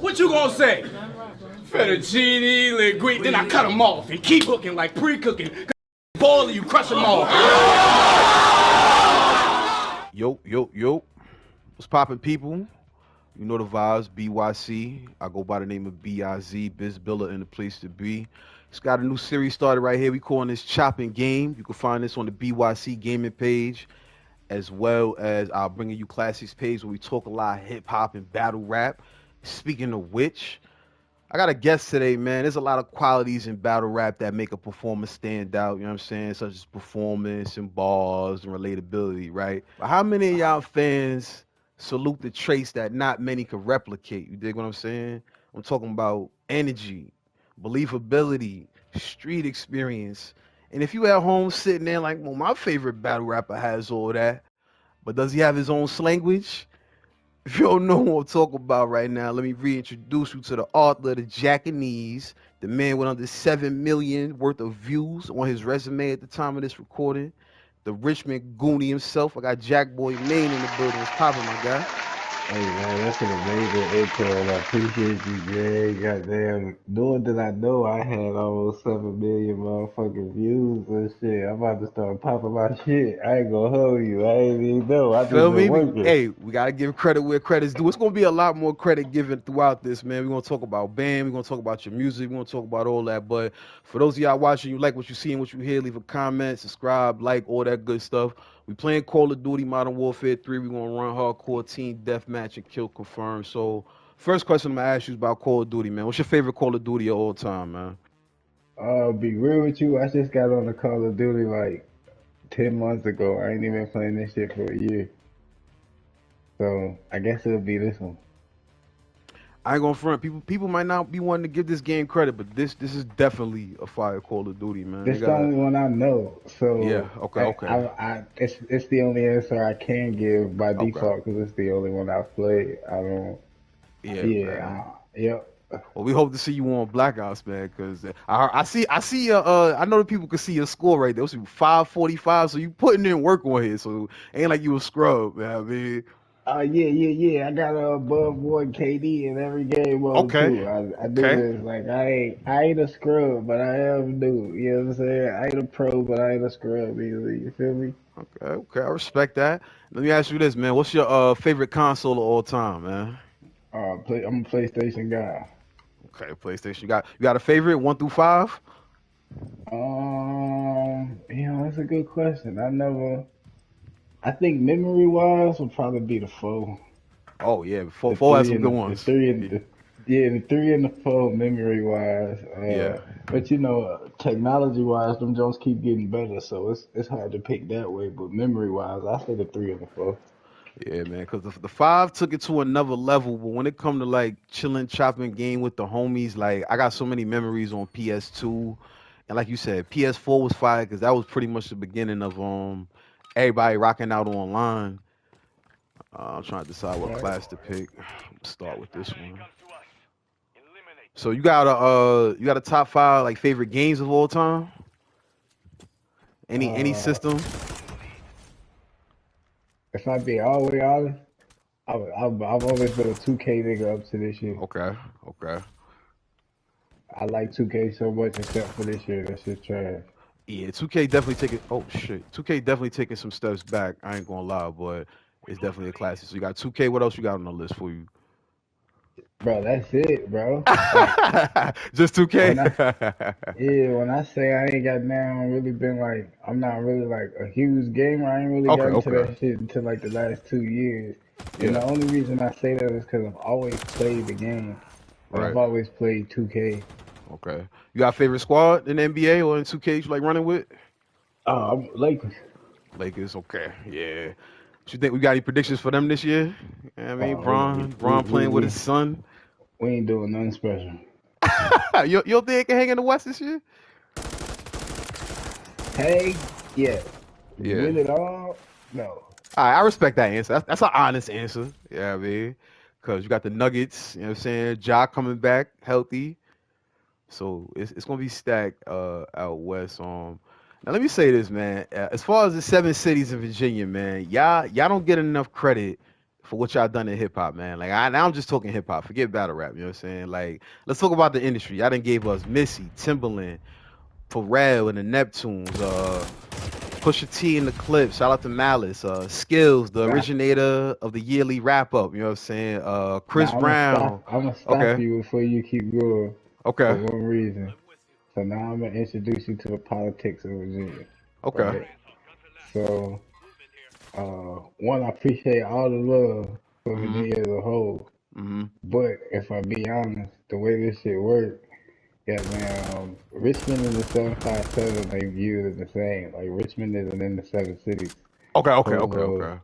What you gonna say? Fettuccine, linguine. Then I cut them off and keep cooking like pre-cooking. Boil you, crush them off. Yo. What's poppin', people? You know the vibes, BYC. I go by the name of BIZ, Biz Billa in the place to be. It's got a new series started right here. We calling this Choppin' Game. You can find this on the BYC gaming page, as well as I'll bringing you classics page where we talk a lot of hip hop and battle rap. Speaking of which, I got a guest today, man. There's a lot of qualities in battle rap that make a performer stand out, you know what I'm saying? Such as performance and bars and relatability, right? But how many of y'all fans salute the traits that not many could replicate? You dig what I'm saying? I'm talking about energy, believability, street experience. And if you at home sitting there like, well, my favorite battle rapper has all that, but does he have his own slanguage? If you don't know what I'm talking about right now, let me reintroduce you to the author of the Japanese, the man with under 7 million worth of views on his resume at the time of this recording, the Richmond Goonie himself. I got Jakkboy Maine in the building. What's poppin', my guy? Hey man, that's an amazing intro, and I appreciate you, Jay. Goddamn, knowing that I know I had almost 7 million motherfucking views and shit. I'm about to start popping my shit. I ain't gonna hold you. I ain't even know. I just Feel been me? working. Hey, we gotta give credit where credit's due. It's gonna be a lot more credit given throughout this, man. We're gonna talk about band, we're gonna talk about your music, we're gonna talk about all that. But for those of y'all watching, you like what you see and what you hear, leave a comment, subscribe, like, all that good stuff. We playing Call of Duty Modern Warfare 3. We're gonna run hardcore team deathmatch and kill confirm. So first question I'm gonna ask you is about Call of Duty, man. What's your favorite Call of Duty of all time, man? Be real with you. I just got on the Call of Duty like 10 months ago. I ain't even playing this shit for a year. So I guess it'll be this one. I ain't gonna front. People might not be wanting to give this game credit, but this is definitely a fire Call of Duty, man. They This the got only one I know. yeah, So okay. it's the only answer I can give by Okay. default because it's the only one I've played. I don't. Yeah, man. Yeah. Yep. Well, we hope to see you on Blackouts, man, because I see your I know that people can see your score right there. It was 545, so you putting in work on here. So ain't like you a scrub, man. I mean, Yeah. I got a above one KD in every game mode okay, too. I do okay, this like I ain't a scrub, but I am new. You know what I'm saying? I ain't a pro, but I ain't a scrub either. You feel me? okay. I respect that. Let me ask you this, man. What's your favorite console of all time, man? I'm a PlayStation guy. Okay, PlayStation. You got a favorite 1 through 5? That's a good question. I think memory wise would probably be the four. Oh yeah, four The four has three some and good the ones. three and the three and the four memory wise. Yeah. But technology wise, them Jones keep getting better, so it's hard to pick that way. But memory wise, I say the three and the four. Yeah, man, because the 5 took it to another level. But when it come to like chilling, chopping game with the homies, like I got so many memories on PS2, and like you said, PS4 was fire because that was pretty much the beginning of everybody rocking out online. I'm trying to decide what Right. class to pick. Start with this one. So you got a top 5 like favorite games of all time? Any Uh, system? if I be all the way honest, I've always been a 2K nigga up to this year. Okay, okay. I like 2K so much, except for this year. That shit trash. Yeah, 2K definitely taking. Oh shit, 2K definitely taking some steps back. I ain't gonna lie, but it's definitely a classic. So you got 2K. What else you got on the list for you? Bro, that's it, bro. Like Just 2K. when I Yeah, when I say I ain't got down, really been like, I'm not really like a huge gamer. I ain't really Okay, got into okay. that shit until like the last 2 years. And the Yeah, only reason I say that is because I've always played the game. Like I've right. always played 2K. Okay. You got a favorite squad in the NBA or in 2K you like running with? I'm Lakers. Lakers. Okay. Yeah. What you think we got any predictions for them this year? I mean, Braun playing with his son. We ain't doing nothing special. You don't think it can hang in the West this year? Hey, yes. Yeah. Win it all? No. All right, I respect that answer. That's an honest answer. Yeah, I mean, because you got the Nuggets, you know what I'm saying? Ja coming back healthy. So it's gonna be stacked out west. Now let me say this, man. As far as the 7 cities in Virginia, man, y'all don't get enough credit for what y'all done in hip hop, man. Like now I'm just talking hip hop. Forget battle rap. You know what I'm saying? Like let's talk about the industry. Y'all done gave us Missy, Timberland, Pharrell and the Neptunes, Pusha T and the Clips. Shout out to Malice, Skills, the Nah, originator of the yearly wrap up. You know what I'm saying? Chris now Brown. I'm gonna stop Okay. you before you keep going for Okay. one reason. So now I'm gonna introduce you to the politics of Virginia, Okay. right? So, one, I appreciate all the love for Mhm. Virginia as a whole, Mhm. but if I be honest, the way this shit works, yeah, man, Richmond and the 757 they viewed as the same. Like Richmond isn't in the seven cities. Okay. Okay. Whole Okay. little, Okay.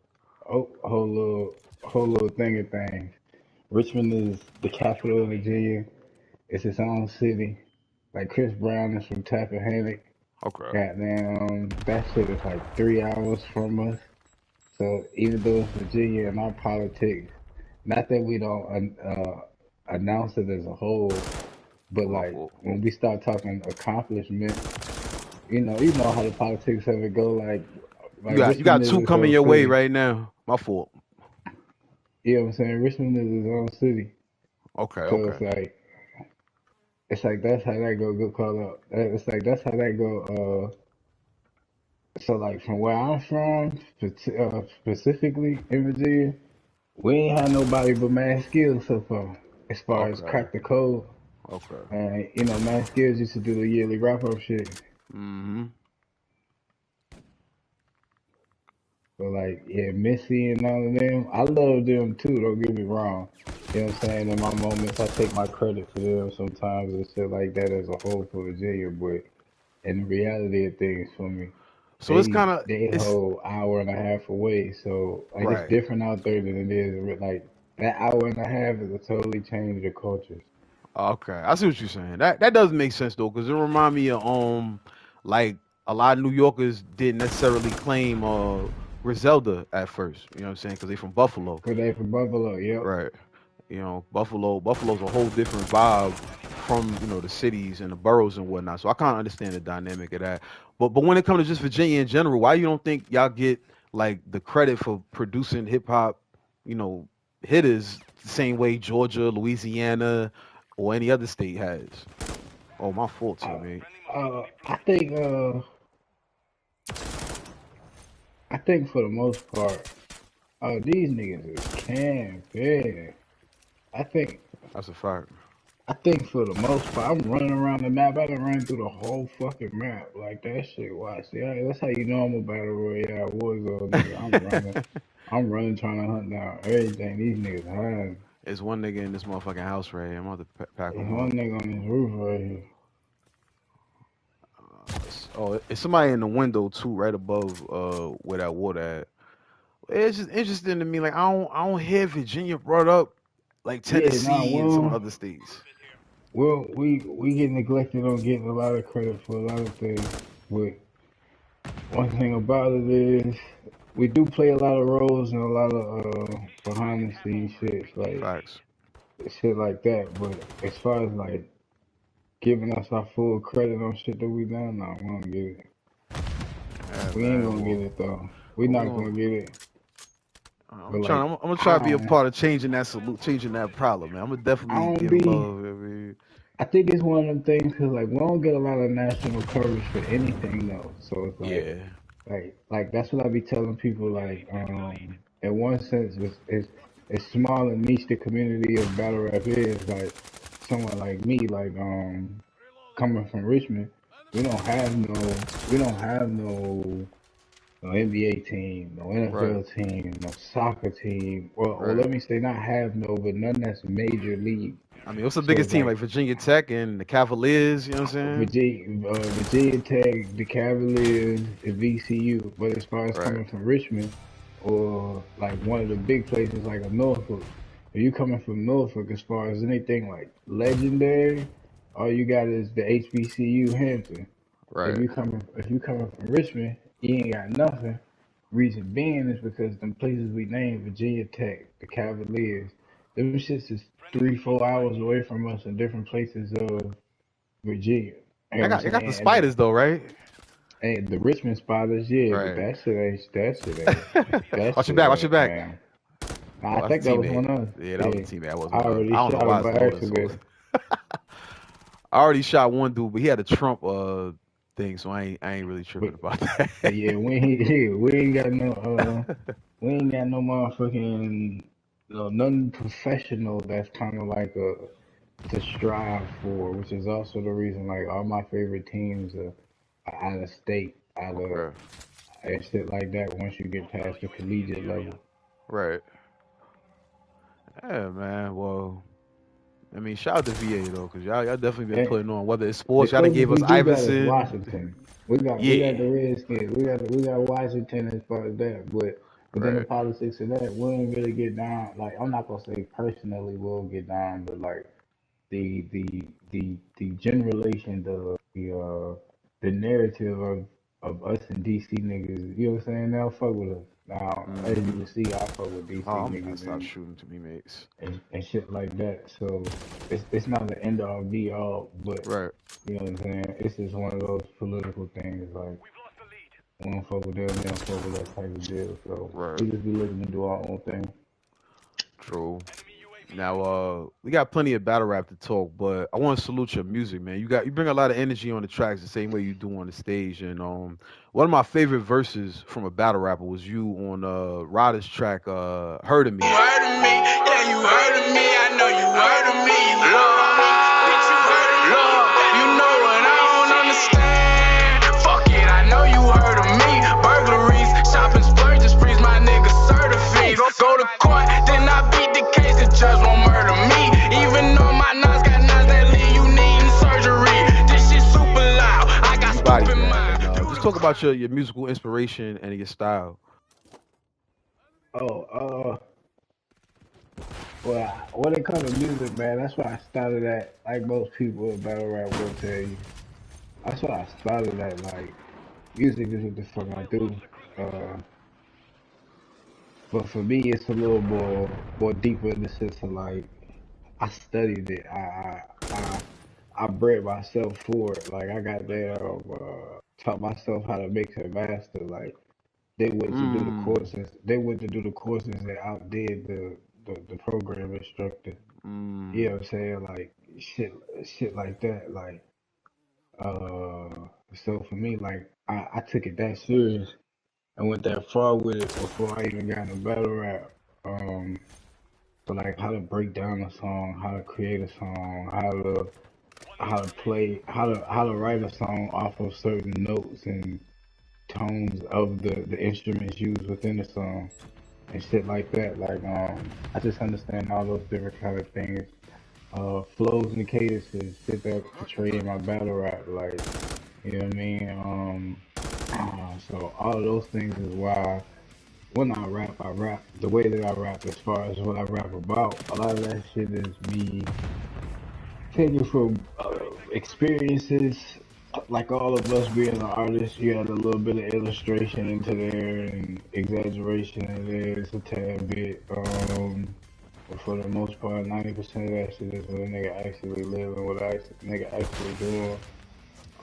whole little thing of things. Richmond is the capital of Virginia. It's its own city. Like Chris Brown is from Tappahannock. Okay. Goddamn, that shit is like 3 hours from us. So even though it's Virginia and our politics, not that we don't announce it as a whole, but My like fault. when we start talking accomplishments, you know how the politics of it go. You Like got you Richmond got is two its coming own your way city. right now. My fault. You know what I'm saying? Richmond is its own city. Okay. So Okay. it's like that's how that go get called up. It's like that's how that go. So like from where I'm from, specifically in Virginia, we ain't had nobody but Mad Skills so far. As far as Okay. crack the code, Okay. and Mad Skills used to do the yearly wrap up shit. Mhm. So like, yeah, Missy and all of them, I love them too. Don't get me wrong. You know what I'm saying? In my moments, I take my credit for them sometimes and shit like that as a whole for Virginia. But in the reality of things, for me, So it's kind of they it's whole hour and a half away. So like, it's right. different out there than it is like that hour and a half is a totally change of cultures. Okay, I see what you're saying. That does make sense though, because it remind me of like a lot of New Yorkers didn't necessarily claim Griselda at first. You know what I'm saying? Because they from Buffalo, But they from Buffalo, yep. right? You know, Buffalo's a whole different vibe from the cities and the boroughs and whatnot. So I kind of understand the dynamic of that. But when it comes to just Virginia in general, why you don't think y'all get like the credit for producing hip hop, you know, hitters the same way Georgia, Louisiana, or any other state has? Oh, my fault, Uh, teammate. I think for the most part, these niggas is camping. I think That's a fact. for the most part, I'm running around the map. I done ran through the whole fucking map. Like that shit. Watch. See, that's how you know I'm a battle royale Warzone nigga. I'm running. I'm running trying to hunt down everything these niggas hiding. There's one nigga in this motherfucking house right here. I'm about to pack There's him one up. nigga on this roof right here. It's somebody in the window too, right above where that water at. It's just interesting to me. Like I don't hear Virginia brought up like Yeah, nah, Tennessee and some other states. we get neglected on getting a lot of credit for a lot of things. But one thing about it is we do play a lot of roles and a lot of behind the scenes Facts. shit like that. But as far as like giving us our full credit on shit that we done, no, we don't get it. Yeah, We ain't man. gonna get Well, it though. We we're not gonna. gonna get it. I'm But trying. like I'm gonna try I to be a don't part of changing that changing that problem, man. I'm gonna I definitely don't give be love. I mean, I think it's one of them things because like we don't get a lot of national coverage for anything though. So it's yeah. like that's what I be telling people. Like, in one sense, it's small and niche the community of battle rap is. Like someone like me, like coming from Richmond, we don't have no NBA team, no Right. NFL team, no soccer team. Well, Right. let me say not have no, but none that's major league. I mean, what's the So biggest it's team? Like like Virginia Tech and the Cavaliers. You know what I'm saying? Virginia Tech, the Cavaliers, and VCU. But as far as Right. coming from Richmond or like one of the big places like a Norfolk, if you coming from Norfolk, as far as anything like legendary, all you got is the HBCU Hampton. Right. If you coming from Richmond, you ain't got nothing. Reason being is because them places we named, Virginia Tech, the Cavaliers, them shits is 3, 4 hours away from us in different places of Virginia. You know what I'm They got the saying? spiders though, right? And the Richmond spotters, yeah, but Right. that shit ain't Watch your back. Watch your back. man. Nah, Oh, I that's a think that was teammate. one of us. Yeah, that was a Yeah. teammate. That I wasn't us. already I don't know shot why him it's by loading. So accident. I already shot one dude, but he had a Trump thing, so I ain't really But tripping about but that. yeah, we ain't got no we ain't got no motherfucking nothing professional that's kind of like to strive for, which is also the reason like all my favorite teams are out of state, out of Okay. and shit like that. Once you get past the collegiate level, Right. Yeah, man. Well, I mean, shout out to VA though, cause y'all definitely been and putting on. Whether it's the sports, y'all done closest gave us we do got is Iverson. Washington. We got Yeah. the Redskins. We got Washington as far as that. But within the Right. politics of that, we ain't really get down. Like I'm not gonna say personally we'll get down, but like the generalization, the narrative of us and DC niggas. You know what I'm saying? They'll fuck with us. Now, as you Mm-hmm. can see, I fuck with Oh, DC I niggas stopped shooting to be mates. and shit like that. So it's not the end all be all, but Right. you know what I'm saying? It's just one of those political things like we don't fuck with them, they don't fuck with us type of deal. So Right. we just be looking to do our own thing. True. Now, we got plenty of battle rap to talk, but I want to salute your music, man. You bring a lot of energy on the tracks the same way you do on the stage. And one of my favorite verses from a battle rapper was you on Ryder's track, "Heard of You Me." heard of me, yeah, you heard of me. I know you heard of me. Lord, bitch, you heard of me. Lord, you know what I don't understand. Fuck it, I know you heard of me. Burglaries, shopping splurges, freeze my nigga certificates. Go to court, then I beat the case. The judge won't murder me. Even though my nuts got nuts that leave you needing surgery. This shit super loud. I got You bodied stupid that, mind. and just talk about your musical inspiration and your style. Oh, well, when it comes to music, man, that's why I started at, like most people in battle rap will tell you. That's why I started at, like, music is what the fuck I do. Uh, but for me, it's a little more deeper in the sense of, like, I studied it. I bred myself for it. Like, I got there, taught myself how to mix and master. Like, they went to do the Mm, courses. They went to do the courses that outdid the program instructor. You know mm, what I'm saying? Like shit like that. Like so for me, like I took it that serious and went that far with it before I even got into battle rap. Um, so like how to break down a song, how to create a song, how to play, how to write a song off of certain notes and tones of the instruments used within the song and shit like that. Like I just understand all those different kind of things. Flows and cadences fit that portray in my battle rap, like you know what I mean. So all of those things is why when I rap the way that I rap as far as what I rap about. A lot of that shit is me taken from experiences. Like all of us being an artist, you had a little bit of illustration into there and exaggeration in there. It's a tad bit. But for the most part, 90% of that shit is what a nigga actually living, what a nigga actually doing.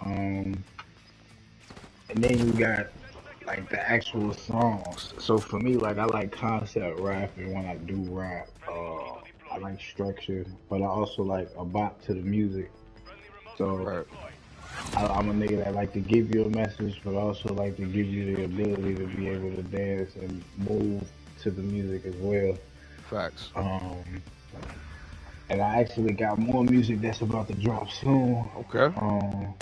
Um, and then you got like the actual songs. So for me, like I like concept rapping when I do rap. I like structure, but I also like a bop to the music. So right. I'm a nigga that like to give you a message, but also like to give you the ability to be able to dance and move to the music as well. Facts. Um, and I actually got more music that's about to drop soon. Okay. Um,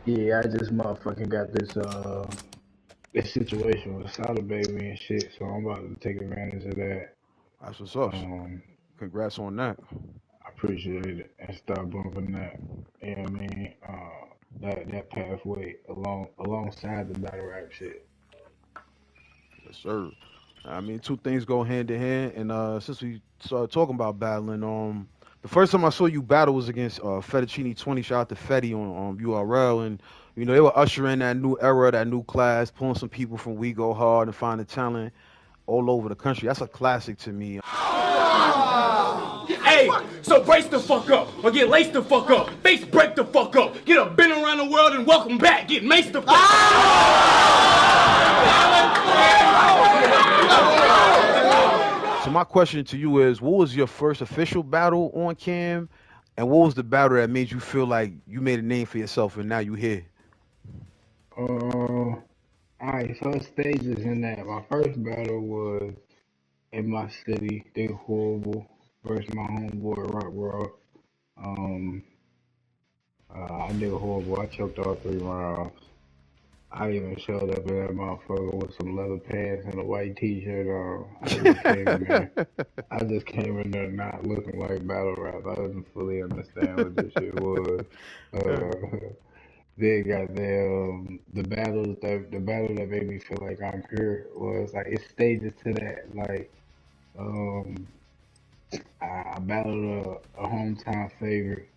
yeah, I just motherfucking got this situation with Sada Baby and shit, so I'm about to take advantage of that. That's what's up. Um, Congrats on that. I appreciate it and start bumping that. You know what I mean? That pathway alongside the battle rap shit. Yes, sir. I mean, two things go hand in hand. And since we started talking about battling, the first time I saw you battle was against Fettuccine 20. Shout out to Fetty on URL, and you know they were ushering that new era, that new class, pulling some people from We Go Hard and finding talent all over the country. That's a classic to me. Hey, so brace the fuck up, or get laced the fuck up. Face break the fuck up. Get up, been around the world and welcome back. Get maced the fuck up. So my question to you is, what was your first official battle on cam, and what was the battle that made you feel like you made a name for yourself and now you here? Alright, so it's stages in that. My first battle was in my city, they horrible versus my homeboy Rock Raw. Um, I did horrible. I choked all 3 rounds. I even showed up in that motherfucker with some leather pants and a white t-shirt on. I just came in there. I just came in there not looking like battle rap. I didn't fully understand what this shit was. Uh, then got the battle that made me feel like I'm here was like it's stages to that. Like um, I battled a hometown favorite.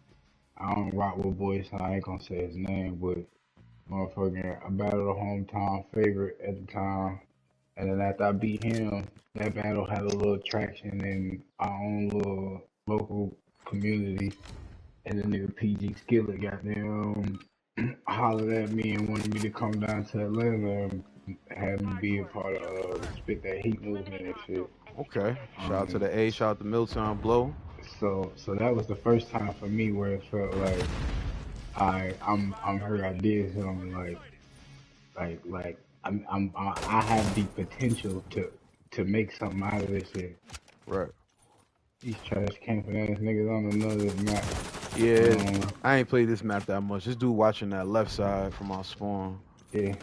I don't rock with boys, so I ain't gonna say his name, but motherfucking, I battled a hometown favorite at the time. And then after I beat him, that battle had a little traction in our own little local community. And the nigga PG Skillet got them hollered at me and wanted me to come down to Atlanta and have me be a part of the Spit That Heat movement and shit. Okay. Shout out to Um, the A. Shout out to Milltown Blow. so that was the first time for me where it felt like I'm her idea. So I'm like I have the potential to make something out of this shit. Right. These trash camping ass niggas on another map. Yeah, Um, I ain't played this map that much. This dude watching that left side from our spawn. yeah.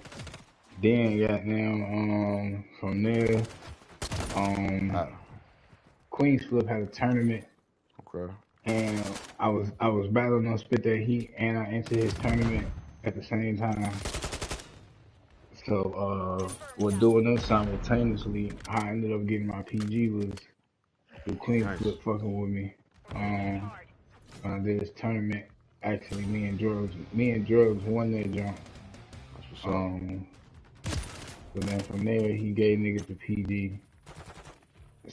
Then goddamn from there, Uh, um Queens Flip had a tournament okay. and I was battling on Spit That Heat and I entered his tournament at the same time. So we're doing those simultaneously. How I ended up getting my PG was the Queen Nice. Flip fucking with me. Um, when I did this tournament, actually, me and Drugs won that jump. That's what's up. Um, but then from there, he gave niggas the PG.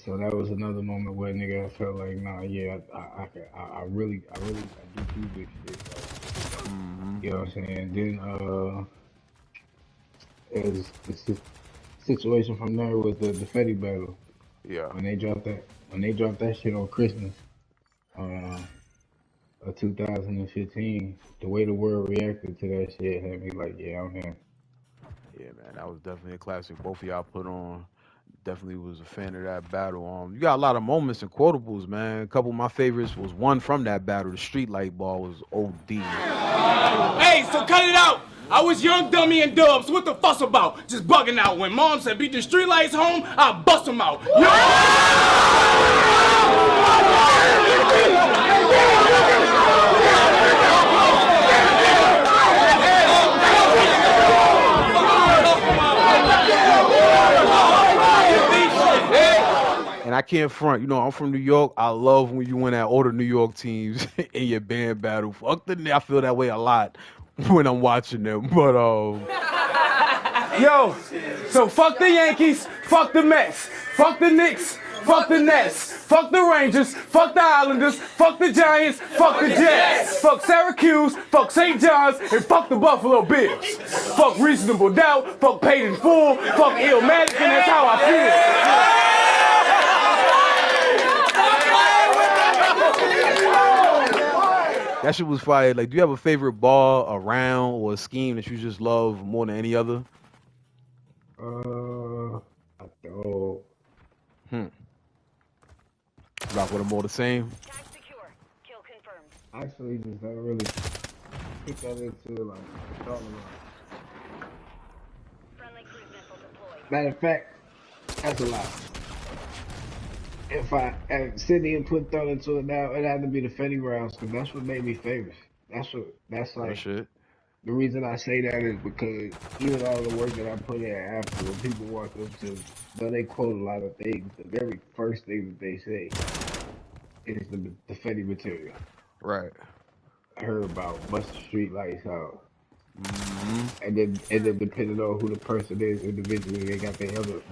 So that was another moment where nigga I felt like, nah, yeah, I really, I do this shit. Like, Hmm. you know what I'm saying? Then it was the situation from there was the Fetty battle Yeah. when they dropped that shit on Christmas. Uh, of 2015, the way the world reacted to that shit had me like, yeah, I'm him. Yeah, man. That was definitely a classic. Both of y'all put on. Definitely was a fan of that battle. You got a lot of moments and quotables, man. A couple of my favorites was one from that battle. The street light ball was OD. Hey, so cut it out. I was young, dummy, and dumb, so what the fuss about? Just bugging out. When mom said beat the streetlights home, I bust them out. And I can't front. You know, I'm from New York. I love when you win at older New York teams in your band battle. Fuck the, I feel that way a lot when I'm watching them. But Yo, so fuck the Yankees, fuck the Mets, fuck the Knicks, fuck the Nets, fuck the Rangers, fuck the Islanders, fuck the Giants, fuck the Jets, fuck Syracuse, fuck St. John's, and fuck the Buffalo Bills. Fuck Reasonable Doubt, fuck Paid in Full, fuck Illmatic, and that's how I feel. that shit was fire. Like, do you have a favorite ball, a round, or a scheme that you just love more than any other? I thought, Hmm. Rock with them all the same. actually, just never really put that into like talking about. Matter of fact, that's a lie. If I sit there and put thought into it now, it had to be the Fetty rounds because that's what made me famous. That's Real like shit. the reason I say that is because even all the work that I put in after, when people walk up to, though they quote a lot of things, the very first thing that they say is the Fetty material. Right. I heard about bust the street lights out. Hmm. And then depending on who the person is individually, they got the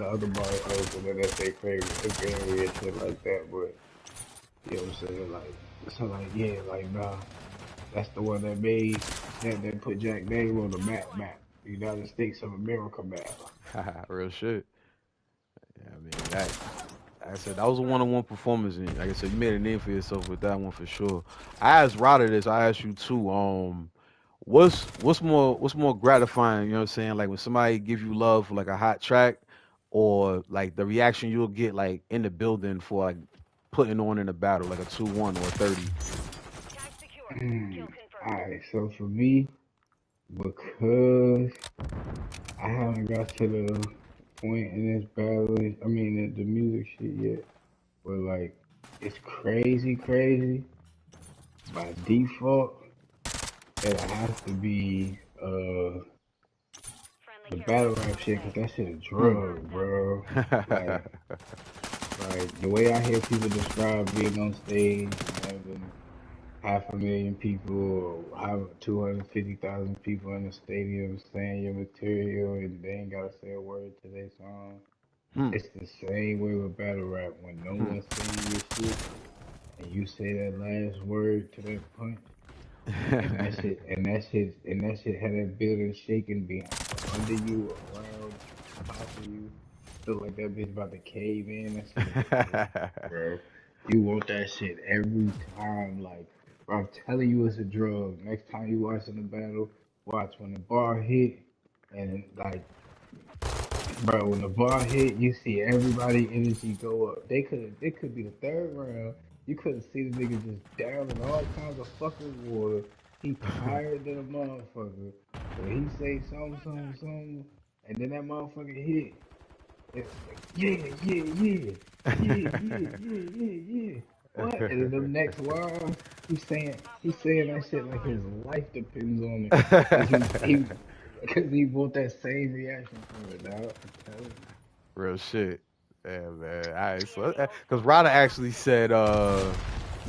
other bars open and that's their favorite area and shit like that. But you know what I'm saying? Like so like yeah, like nah. That's the one that made that put Jack name on the map. The United States of America map. Real shit. Yeah, I mean that I said that was a one-on-one performance, and like I said, you made a name for yourself with that one for sure. I asked Ryder this. I asked you too. What's more gratifying? You know what I'm saying? Like when somebody give you love for like a hot track, or like the reaction you'll get like in the building for like putting on in a battle, like a 2-1 or a 30. Alright, so for me, because I haven't got to the point in this battle, I mean the music shit yet, where like it's crazy by default, it'll have to be the battle rap shit, cause that shit a Hmm. drug, bro. Like the way I hear people describe being on stage and having 500,000 people or have 250,000 people in the stadium saying your material and they ain't gotta say a word to their song. Hmm. It's the same way with battle rap when no Hmm. one's saying your shit and you say that last word to that punch and that shit had that building shaking behind under you, around, on top of you. Feel like that bitch about to cave in. That shit is a drug, bro. You want that shit every time. Like, bro, I'm telling you, it's a drug. Next time you watching the battle, watch when the bar hit, and like, bro, when the bar hit, you see everybody energy go up. It could be the third round. You couldn't see the nigga just down in all kinds of fucking water. He tired than a motherfucker. But he say something, and then that motherfucker hit. It's like, yeah. What? And then the next rounds, he's saying that shit like his life depends on it, cause he want that same reaction from it, dog. I'm telling you. Real shit. Yeah, man. All right, so because Ryder actually said,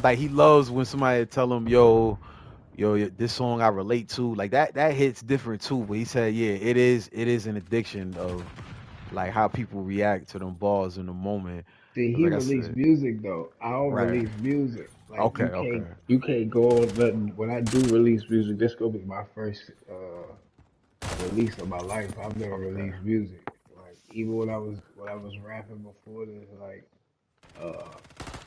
like he loves when somebody tell him, yo, this song I relate to, like that hits different too. But he said, yeah, it is an addiction of like how people react to them balls in the moment. See, 'Cause he like I released said, music though. I don't right. release music. Like Okay, okay. you can't go on nothing. When I do release music, this gonna be my first release of my life. I've never Okay. released music. Like even when I was rapping before this, like uh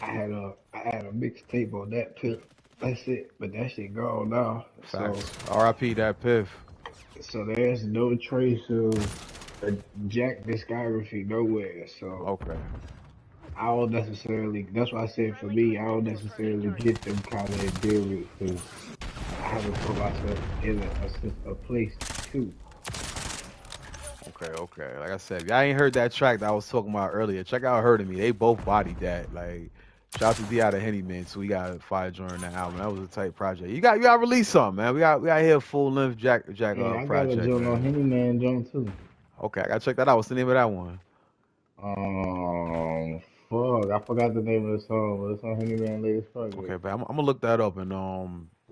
I had a mixtape on that too. That's it. But that shit gone now. So Facts. R.I.P. that Piff. so there's no trace of a Jack discography nowhere. So Okay. I don't necessarily. That's why I said for me, I don't necessarily get them kind of endearment because I haven't put myself in a place to. Okay. Like I said, if y'all ain't heard that track that I was talking about earlier, check out Heard of Me. They both bodied that. Like, shout out to D out of Henny Man, so we got a fire during that album. That was a tight project. You got to release something, man. We got here full length Jack Yeah, I got a project, joint on man. Henny Man joint too. Okay, I gotta check that out. What's the name of that one? Um, fuck, I forgot the name of the song, but it's on Henny Man latest Okay, project. but I'm gonna look that up and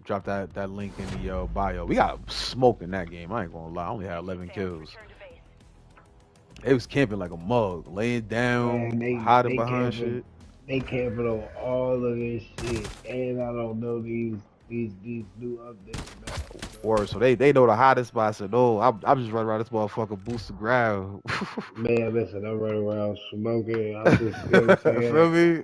drop that link in the bio. We got smoke in that game. I ain't gonna lie. I only had 11 kills. They was camping like a mug, laying Man, down, they hiding they behind camping, shit. they camping on all of this shit, and I don't know these new updates now, Or bro. so they know the hottest spot. I said, no, I'm just running around this motherfucker, boost the ground. Man, listen, I'm running around smoking. I'm just, you know what I'm saying? Feel me?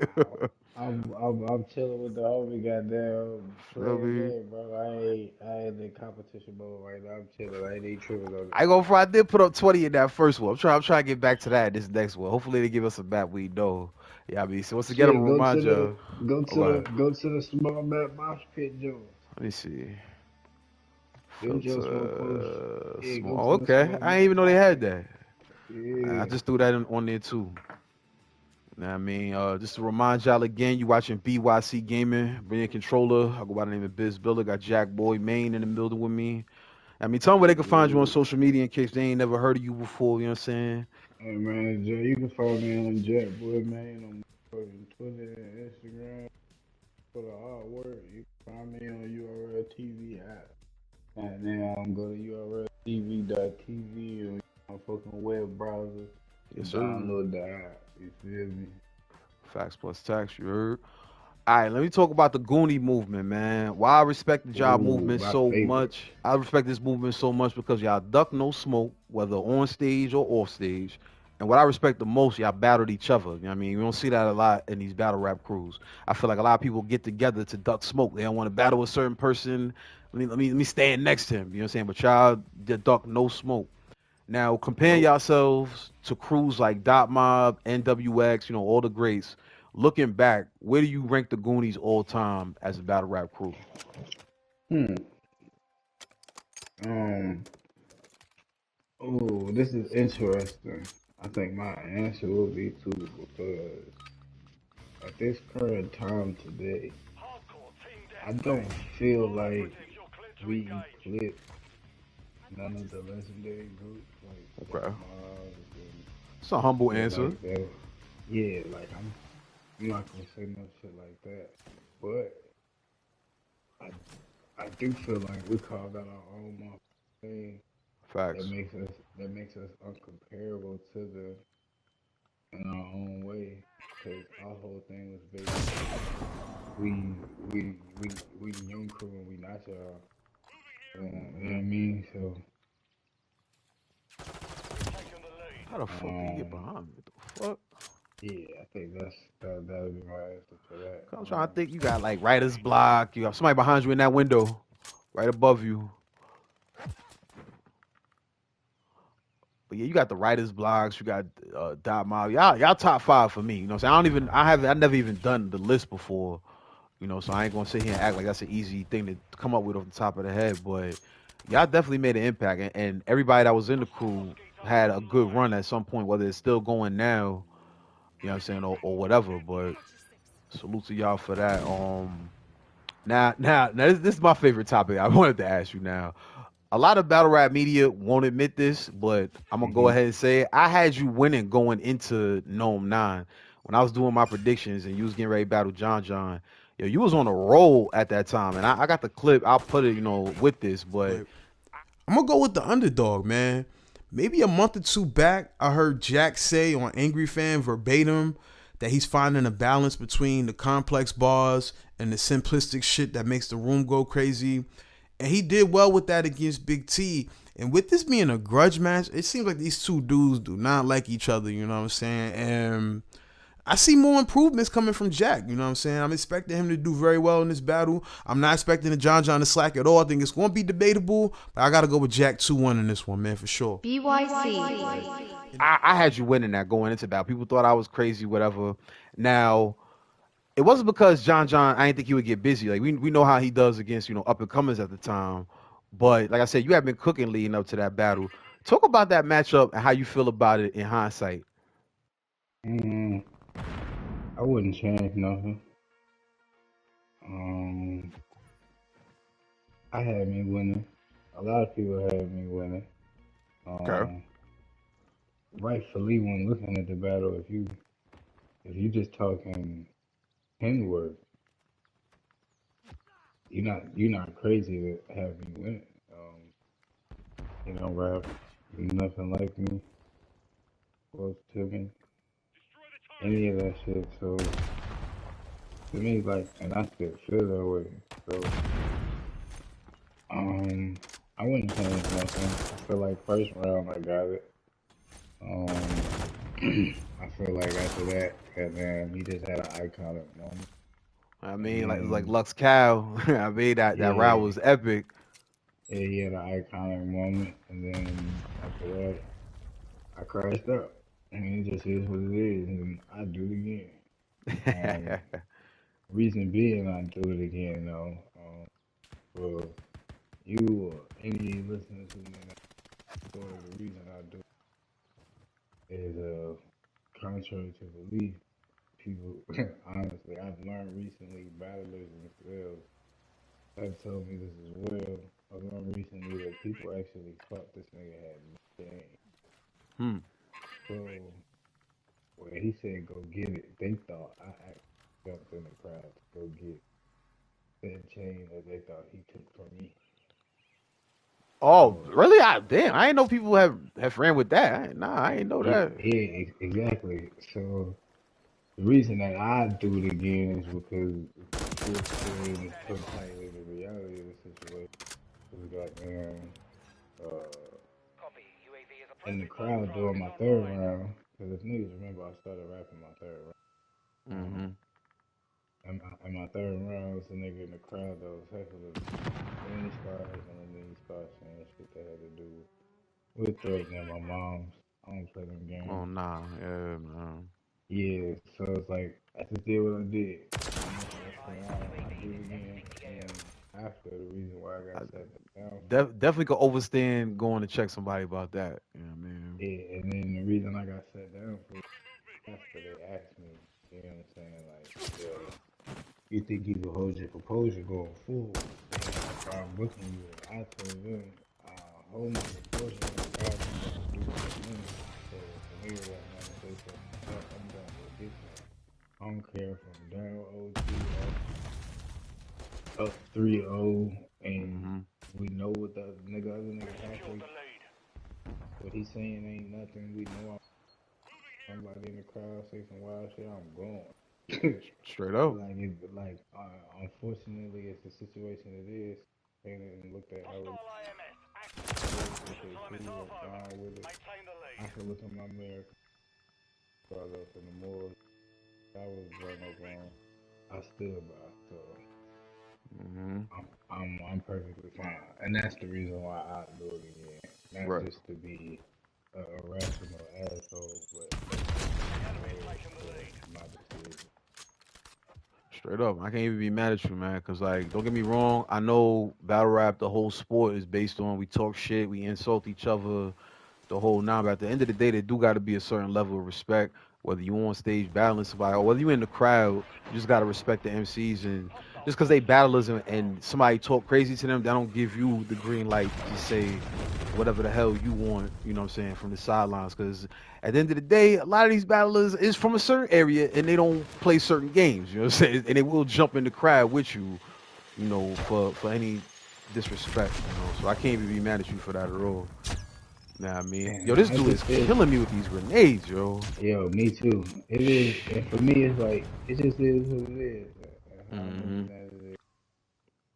I'm chilling with the homie, goddamn, Feel playing me? game, bro. I ain't in competition mode right now. I'm chilling. I ain't even tripping on it. I go for I did put up 20 in that first one. I'm trying to get back to that this next one. Hopefully they give us a map we know. Yeah, I mean, so once again, I'm Shit, gonna remind y'all. Oh, go ahead. go to the small map mosh pit joints. Let me see. Them just more close. Filter Yeah, small. go Oh, to the okay. small I ain't map even know they mosh had pit. that. I Yeah. just threw that on there too. Know what I mean, just to remind y'all again, you watching BYC Gaming, bring your controller. I go by the name of Biz Biller. Got Jackboy Maine in the building with me. I mean, tell them where they can find you on Yeah. social media in case they ain't never heard of you before. You know what I'm saying? Hey man, Jay, you can follow me on Jackboy Maine on fucking Twitter and Instagram for the artwork. You can find me on URL TV app. And then go to urltv.tv or my fucking web browser Yes, and sir. download the app. You feel me? Facts plus tax, you heard. All right, let me talk about the Goonie movement, man. Why I respect the job Ooh, movement my so favorite. much. I respect this movement so much because y'all duck no smoke, whether on stage or off stage. And what I respect the most, y'all battled each other. You know what I mean? You don't see that a lot in these battle rap crews. I feel like a lot of people get together to duck smoke. They don't want to battle a certain person. Let me stand next to him. You know what I'm saying? But y'all did duck no smoke. Now comparing Nope. yourselves to crews like Dot Mob, NWX, all the greats. Looking back, where do you rank the Goonies all time as a battle rap crew? Hmm. Um. Oh, this is interesting. I think my answer will be two because at this current time today, I don't feel like we eclipse none of the legendary groups like Okay, Dot Mobs and it's a humble shit answer. like that. Yeah, like I'm not gonna say no shit like that. But I I do feel like we carved out our own motherfucking thing Facts. that makes us uncomparable to the in our own way because our whole thing was based on we young crew and we not y'all. You know what I mean? So How the fuck did he get um behind me? What the fuck? yeah, I think that would be my answer for that. 'Cause I'm trying to think. You got like writer's block. You got somebody behind you in that window, right above you. But yeah, you got the writer's blocks. You got Dot Mob. Y'all top five for me. You know what I'm saying? I never even done the list before. So I ain't gonna sit here and act like that's an easy thing to come up with off the top of the head. But y'all definitely made an impact, and everybody that was in the crew had a good run at some point, whether it's still going now. You know what I'm saying, or whatever. But salute to y'all for that. Now, this is my favorite topic. I wanted to ask you now. A lot of battle rap media won't admit this, but I'm gonna go Hmm. ahead and say it. I had you winning going into Gnome 9 when I was doing my predictions and you was getting ready to battle John John. Yo, you was on a roll at that time, and I got the clip. I'll put it, with this, but But I'm gonna go with the underdog, man. Maybe a month or two back, I heard Jack say on Angry Fan verbatim that he's finding a balance between the complex bars and the simplistic shit that makes the room go crazy. And he did well with that against Big T. And with this being a grudge match, it seems like these two dudes do not like each other, you know what I'm saying? And I see more improvements coming from Jack. You know what I'm saying? I'm expecting him to do very well in this battle. I'm not expecting the John John to slack at all. I think it's going to be debatable, but I got to go with Jack 2-1 in this one, man, for sure. BYC. I had you winning that going into battle. People thought I was crazy, whatever. Now, it wasn't because John John. I didn't think he would get busy. Like we know how he does against up and comers at the time. But like I said, you have been cooking leading up to that battle. Talk about that matchup and how you feel about it in hindsight. Mm, I wouldn't change nothing. Um, I had me winning. A lot of people had me winning. Okay. Um, rightfully, when looking at the battle, if you just talking pen work, you're not crazy to have me winning. You know, rap, nothing like me, close to me, any of that shit. So to me, like, and I still feel that way. So um, I wouldn't change nothing. I feel like first round I got it. Um, I feel like after that, goddamn, he just had an iconic moment. I And mean, like then, Lux Cow. I mean that round yeah, was epic. yeah, he had an iconic moment. And then after that, I crashed up. I mean, it just is what it is. And I do it again. Um, reason being, I do it again, though. For you or any listeners who may not know, the reason I do it is contrary to belief. People, honestly, I've learned recently, battlers themselves have told me this as well. I've learned recently that people actually thought this nigga had no game. Hmm. So when he said go get it, they thought I actually jumped in the crowd to go get that chain that they thought he took from me. Oh, So really? Damn, I didn't know people have ran with that. I ain't know yeah, that. yeah, exactly. So the reason that I do it again is because the full story and it's put tightly the reality of the situation. We got uh, in the crowd during my third round. Cause if niggas remember, I started rapping my third round. Mm-hmm. In my third round, it was a nigga in the crowd that was heckling me. And then he started heckling me, then he started saying shit that had to do with threatening my moms. I don't play them Oh games. nah, yeah, man. Yeah, so it's like I just did what I did. And that's the why I do it again. And then after the reason why I got I set down for, definitely could overstand going to check somebody about that. You know what I mean? yeah, and then the reason I got set down for after they asked me, you know what I'm saying, like, yo, you think you can hold your composure going forward? Then after I'm booking you, I told them, hold my composure when the guys I'm about to do what I'm in. So if a nigga walk around and say something tough, I'm gonna go get that. I don't care if I'm down OT up 3-0 and Mm-hmm. we know what the other nigga halfway what he's saying ain't nothing. We know somebody in the crowd say some wild shit, I'm going. Straight up. Unfortunately, it's the situation it is. And looked at how it is. Okay, cool. I'm fine with it. I can look at my American brother and the morals I was brought up on. I stood by. So Mm-hmm. I'm perfectly fine, and that's the reason why I do it again. Not Right. just to be a rational asshole, but to hold for my decision. Straight up. I can't even be mad at you, man. Cause like, don't get me wrong. I know battle rap, the whole sport is based on we talk shit, we insult each other, the whole nine. But at the end of the day, there do got to be a certain level of respect. Whether you on stage battling somebody or whether you in the crowd, you just got to respect the MCs. And just because they battlers and somebody talk crazy to them, that don't give you the green light to just say whatever the hell you want. You know what I'm saying, from the sidelines. Because at the end of the day, a lot of these battlers is from a certain area and they don't play certain games. You know what I'm saying, and they will jump in the crowd with you. You know, for any disrespect. You know, so I can't even be mad at you for that at all. Nah, I mean, yo, And this I dude just is feel, killing me with these grenades, yo. yo, me too. It is, and for me, it's like it just is what it is. And how I'm Mm-hmm. looking at it is,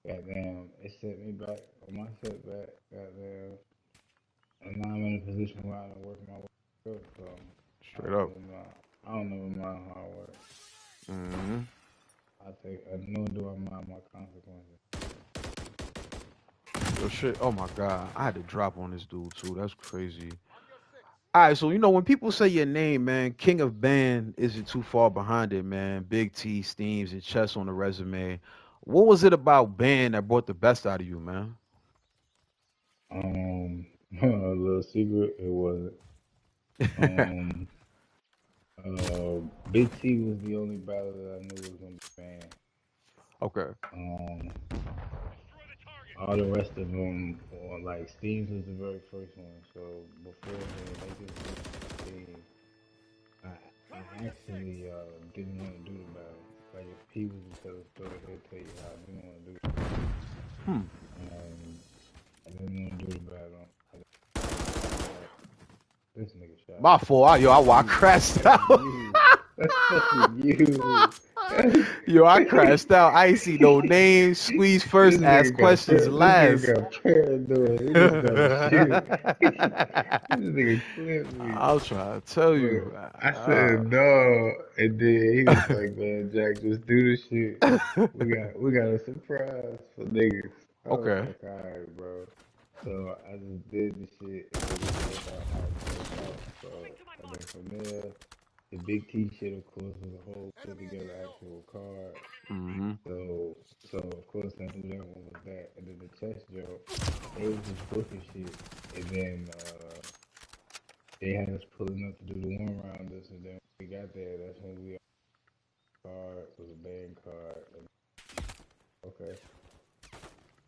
goddamn, it set me back on my setback, goddamn, and now I'm in a position where I can work my way up. So I Straight don't up. know my, I don't know my hard work. Mm-hmm. Nor do I mind my consequences. Yo, shit. Oh my god, I had to drop on this dude too. That's crazy. All right, so you know when people say your name, man, King of Band isn't too far behind it, man. Big T, Steams, and Chess on the resume. What was it about band that brought the best out of you, man? A little secret, it wasn't. Um, Big T was the only battle that I knew was gonna be banned. Okay. Um, all the rest of them, like Steams was the very first one. So beforehand, they just went Steams. I I actually didn't want to do the battle. Like if P was to tell the story, he'll tell you how I didn't want to do it. Hmm. I didn't want to do the battle. But this nigga shot. My fault. Yo, I crashed That's out. you. That's fucking you. Yo, I crashed out. I ain't see no names. Squeeze first, ask questions This nigga last. got paranoid. He just started shooting. This nigga clipped me. I'll try to tell But you. I said no, and then he was like, "Man, Jack, just do the shit. We got a surprise for niggas." I was Okay. like, "All right, bro." So I just did the shit, and it just worked out how it worked out. So and then from there, the Big T shit, of course, was a whole put together actual card. Mm-hmm. So of course I knew that one was that, and then the chess joke, they was just booking shit, and then they had us pulling up to do the one rounders, and then when we got there, that's when we card was a band card. And, okay,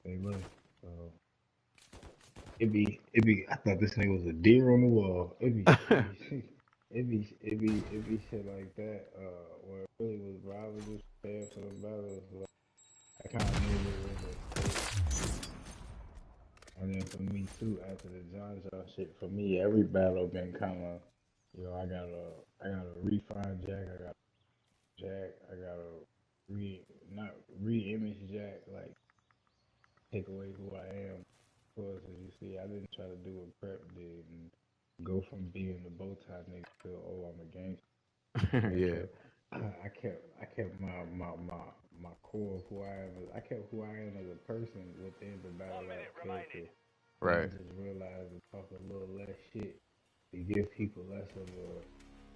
they left. So it be. I thought this nigga was a deer on the wall. It be shit like that. Where it really was, bro. I was just prepared for the battles. Like, I kind of knew what was at stake. And then for me too, after the John John shit, for me every battle been kind of, I got a refine Jack, I got a Jack, I got a re not re-image Jack, like take away who I am. Of course, as you see, I didn't try to do what Prep did and go from being the bow tie nigga to oh I'm a gangster. But Yeah. I kept my core of who I am. I kept who I am as a person within the battle rap character. Then I Right. just realized to talk a little less shit to give people less of a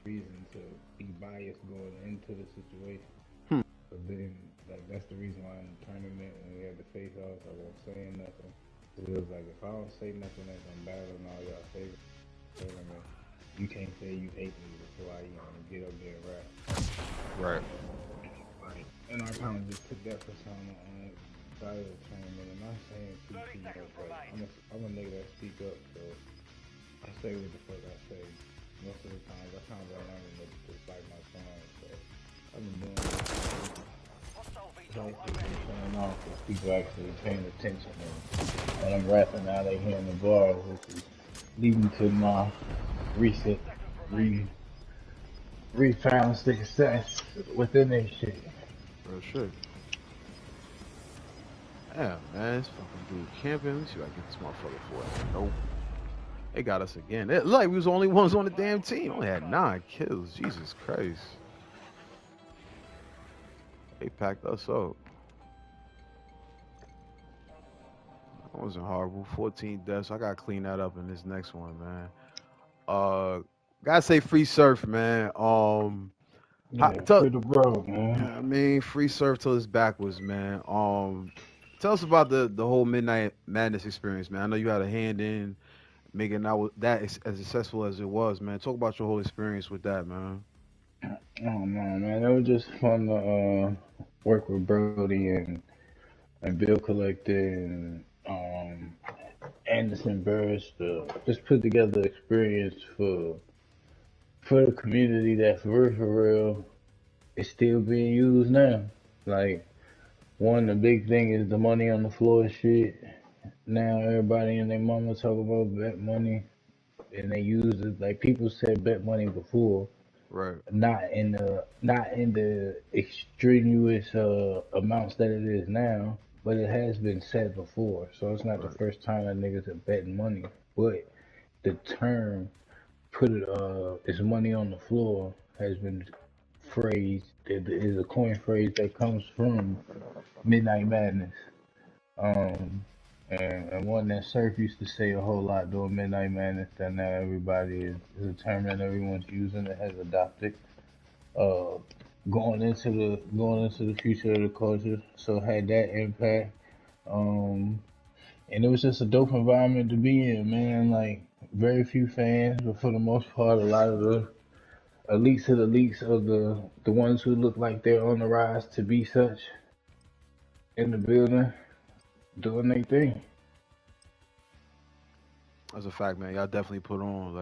reason to be biased going into the situation. Hmm. But then, like, that's the reason why in the tournament when we had the face offs, I wasn't saying nothing. It was like if I don't say nothing as I'm battling all y'all favorite tournament, you can't say you hate me before I even get up there and rap. Right. Like, and I kind of just took that persona on side of the tournament. And I'm saying too much. Like, I'm a nigga that speak up, so I say what the fuck I say. Most of the times, I kind of learning to dislike my song, so I've been doing this shit. It's actually been showing off because people actually paying attention. And when I'm rapping now, they hearing the bars, which is leading to my recent re refound success within this shit. Real shit. Yeah, man, this fucking dude camping. Let me see if I can get this motherfucker for it. Nope. They got us again. It, like we was the only ones on the damn team. Only had 9 kills. Jesus Christ. They packed us up. That wasn't horrible. 14 deaths. I gotta clean that up in this next one, man. Uh, gotta say free surf, man. Yeah, Tell, free the bro, man. I mean, free surf till it's backwards, man. Tell us about the whole Midnight Madness experience, man. I know you had a hand in making that as successful as it was, man. Talk about your whole experience with that, man. Oh no, man, it was just fun to work with Brody and Bill Collector and Anderson Burris to just put together experience for the community that for real is still being used now. Like one, the big thing is the money on the floor shit. Now everybody and their mama talk about bet money, and they use it like people said bet money before, Right, not in the extraneous amounts that it is now, but it has been said before. So it's not the right, first time that niggas are betting money. But the term put it is money on the floor has been phrased. It is a coin phrase that comes from Midnight Madness. Um, and one that Surf used to say a whole lot during Midnight Madness that now everybody is a term that everyone's using that has adopted. Uh, going into the future of the culture, so it had that impact. Um, and it was just a dope environment to be in, man. Like very few fans, but for the most part, a lot of the elites of the ones who look like they're on the rise to be such in the building doing their thing. that's a fact, man. Y'all definitely put on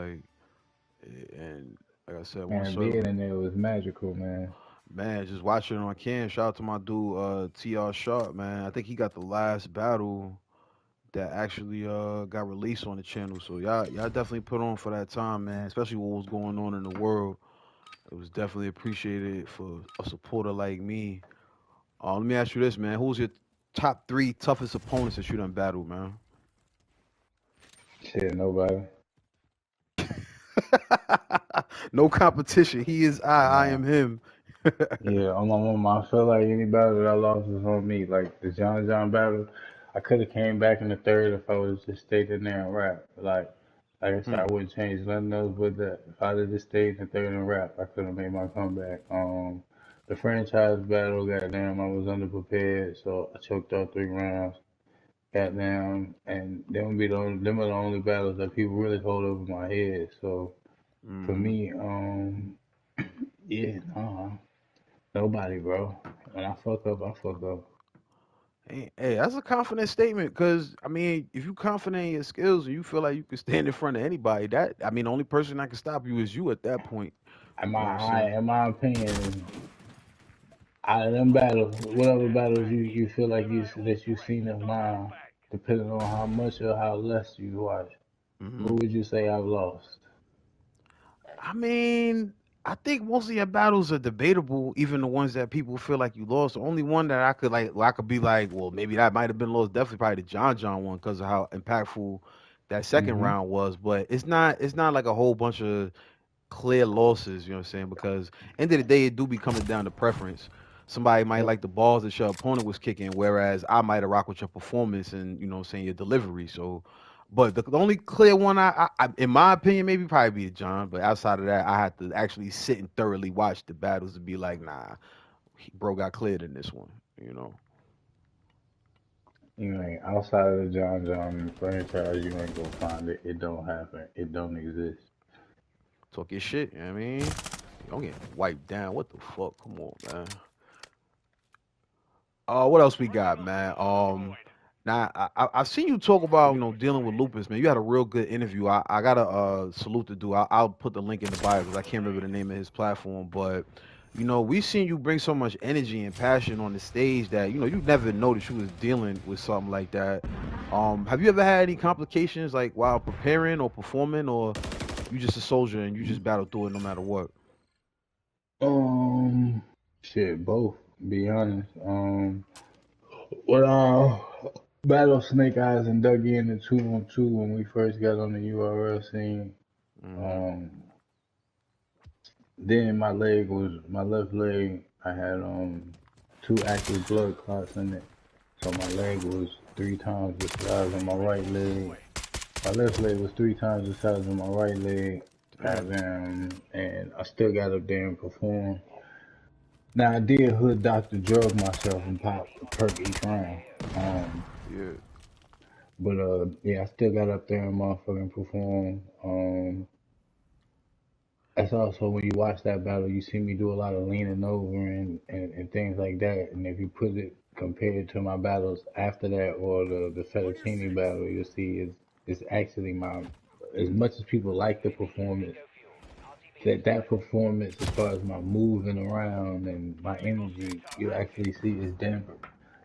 and like I said, one Man, serve, being in there was magical, man. man. Just watching it on cam. Shout out to my dude, Tr Sharp, man. I think he got the last battle that actually got released on the channel. So y'all definitely put on for that time, man. Especially what was going on in the world. It was definitely appreciated for a supporter like me. Let me ask you this, man. Who's your top 3 toughest opponents that you done battled, man? Shit, nobody. No competition. He is I Nah. am him. Yeah, on my mama, I feel like any battle that I lost was on me. Like the John battle, I could have came back in the third if I would have just stayed in there and rap. Like I said, Hmm. I wouldn't change nothing else but that. If I'd have just stayed in the third and rap, I could have made my comeback. The franchise battle, goddamn, I was underprepared, so I choked out 3 rounds. Goddamn, and them are the only battles that people really hold over my head. So for Hmm. me, yeah, nah. Nobody, bro. When I fuck up, I fuck up. Hey, that's a confident statement. Cause I mean, if you confident in your skills and you feel like you can stand in front of anybody, that I mean, the only person that can stop you is you at that point. You know what I'm saying? In my opinion, out of them battles, whatever battles you feel like you've seen of mine, depending on how much or how less you watch, Hmm. what would you say I've lost? I mean, I think most of your battles are debatable, even the ones that people feel like you lost. The only one that where I could be like, well, maybe that might have been lost, definitely probably the John one because of how impactful that second Mm-hmm. round was, but it's not like a whole bunch of clear losses, you know what I'm saying? Because end of the day, it do be coming down to preference. Somebody might Yep. like the balls that your opponent was kicking, whereas I might have rocked with your performance and you know what I'm saying, your delivery. So, but the only clear one in my opinion, maybe probably be John. But outside of that, I had to actually sit and thoroughly watch the battles to be like, nah, bro got cleared in this one. You know, You ain't outside of the John franchise, you ain't gonna find it. It don't happen. It don't exist. talk your shit. You know what I mean, I'm getting wiped down. What the fuck? Come on, man. What else we got, man? Now I've seen you talk about dealing with lupus, man. You had a real good interview. I got a salute to do. I'll put the link in the bio because I can't remember the name of his platform, but we've seen you bring so much energy and passion on the stage that you never noticed you was dealing with something like that. Have you ever had any complications like while preparing or performing, or you just a soldier and you just battle through it no matter what? Um, shit, both. Be honest. When I battled Snake Eyes and Dougie in the 2-on-2 when we first got on the URL scene, Hmm. um, then my left leg. I had two active blood clots in it, so my leg was 3 times the size of my right leg. My left leg was 3 times the size of my right leg. Damn. And I still got up there and performed. Now I did hood doctor drug myself and pop a perk each round. Um, Yeah. but yeah, I still got up there and motherfucking perform. That's also when you watch that battle, you see me do a lot of leaning over and things like that. And if you put it compared to my battles after that or the Fettuccine battle, you'll see it's actually my as much as people like the performance, that performance as far as my moving around and my energy, you actually see is damper.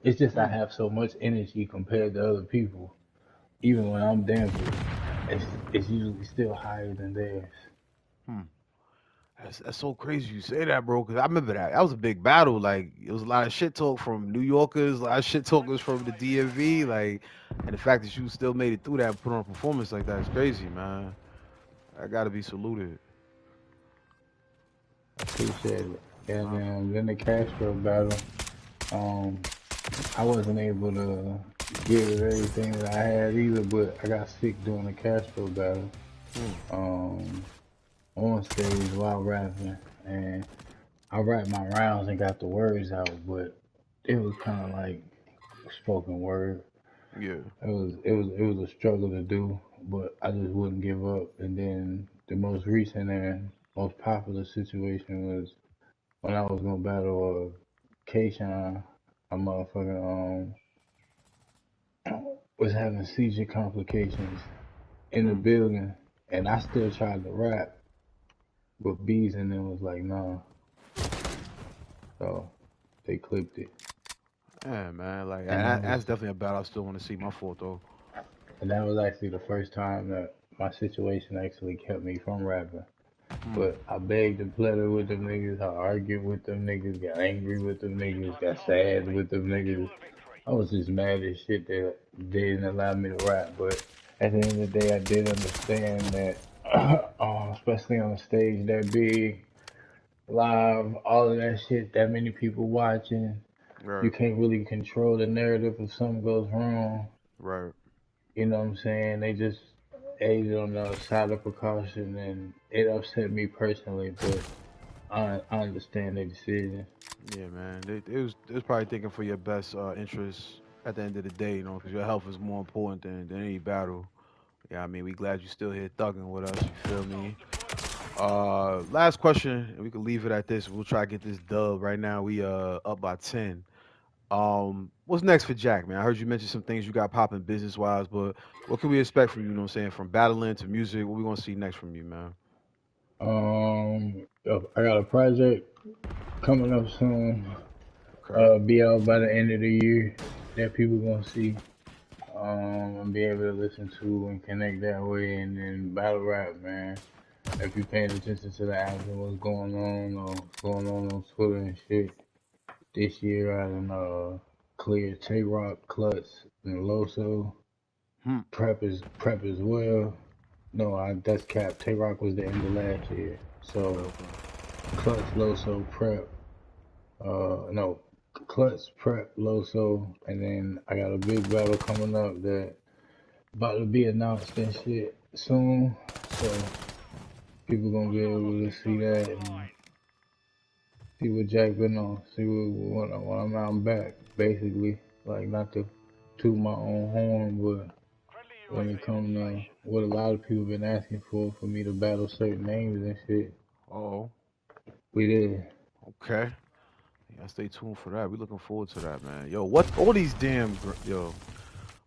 It's just I Hmm. have so much energy compared to other people. Even when I'm damper, it's usually still higher than theirs. Hmm. That's so crazy you say that, bro. Because I remember that. That was a big battle. Like, it was a lot of shit talk from New Yorkers, a lot of shit talkers from the DMV. Like, and the fact that you still made it through that and put on a performance like that is crazy, man. I gotta be saluted. I appreciate it. And Nah, then the Castro battle, um, I wasn't able to give it everything that I had either, but I got sick during the Castro battle, hmm, um, on stage while rapping, and I rapped my rounds and got the words out, but it was kind of like spoken word. yeah, It was a struggle to do, but I just wouldn't give up. And then the most recent and most popular situation was when I was gonna battle Kayshawn. I motherfucking was having seizure complications in the hmm, building, and I still tried to rap, but Bees and them was like, nah, so they clipped it. yeah, man. Like, And that that's was definitely a battle I still want to see. My fault though. and that was actually the first time that my situation actually kept me from rapping. Hmm, But I begged and pleaded with them niggas. I argued with them niggas, got angry with them niggas, got sad with them niggas. I was just mad as shit that they didn't allow me to rap. But at the end of the day, I did understand that, especially on a stage that big, live, all of that shit, that many people watching, you right, can't really control the narrative if something goes wrong. right. You know what I'm saying? They just aided on the side of precaution, and it upset me personally, but I understand their decision. Yeah, man. They was probably thinking for your best interests at the end of the day, because your health is more important than any battle. Yeah, I mean, we glad you still here thugging with us. You feel me? Last question, and we can leave it at this. We'll try to get this dub right now. We up by 10. What's next for Jack, man? I heard you mention some things you got popping business wise, but what can we expect from you? You know what I'm saying? From battling to music, what we gonna see next from you, man? I got a project coming up soon. Okay. Be out by the end of the year that people gonna see. And be able to listen to and connect that way, and then battle rap, man. If you paying attention to the apps and what's going on or what's going on Twitter and shit, this year I done cleared Tay Rock, Klutz, and Loso. Prep as well. No, that's cap. Tay Rock was the end of last year. So Okay. Clutch, Loso, Prep. No, Clutch, Prep, Loso, and then I got a big battle coming up that about to be announced and shit soon. So people gonna be able to see that and see what Jack been on. See when I'm back, basically. Like not to toot my own horn, but when it comes to what a lot of people been asking for me to battle certain names and shit, Oh, we did. okay. Yeah, stay tuned for that. We looking forward to that, man. Yo, what all these damn yo,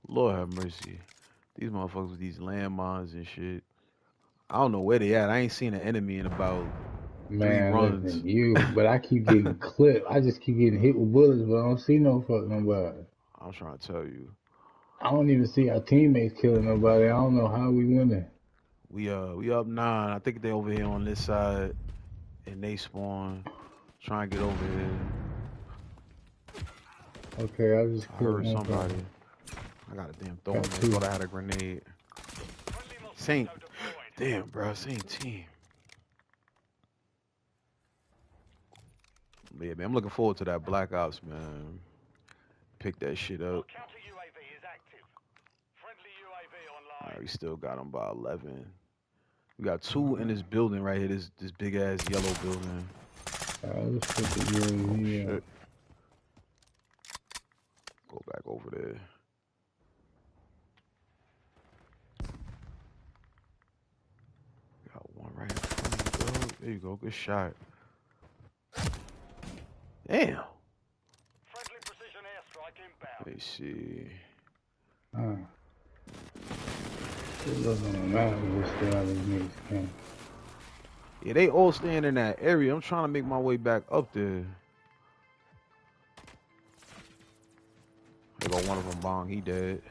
Lord have mercy. These motherfuckers with these landmines and shit. I don't know where they at. I ain't seen an enemy in about 3 Man, runs. listen, but I keep getting clipped. I just keep getting hit with bullets, but I don't see no fuck nobody. I'm trying to tell you. I don't even see our teammates killing nobody. I don't know how we winning. We up 9. I think they over here on this side and they spawn. Trying to get over here. Okay, I just I killed heard one somebody. person. I got a damn throw in Got there. two. Thought I had a grenade. Same. Damn, bro. Same team. Yeah, man. I'm looking forward to that Black Ops, man. Pick that shit up. All right, we still got them by 11. We got 2 in this building right here. This big ass yellow building. Let's put the Oh UAV up. shit. Go back over there. Got one right in front of you, dog. There you go. Good shot. Damn. Let me see. It doesn't matter which the other niggas can. Yeah, they all staying in that area. I'm trying to make my way back up there. I got one of them bong. He dead.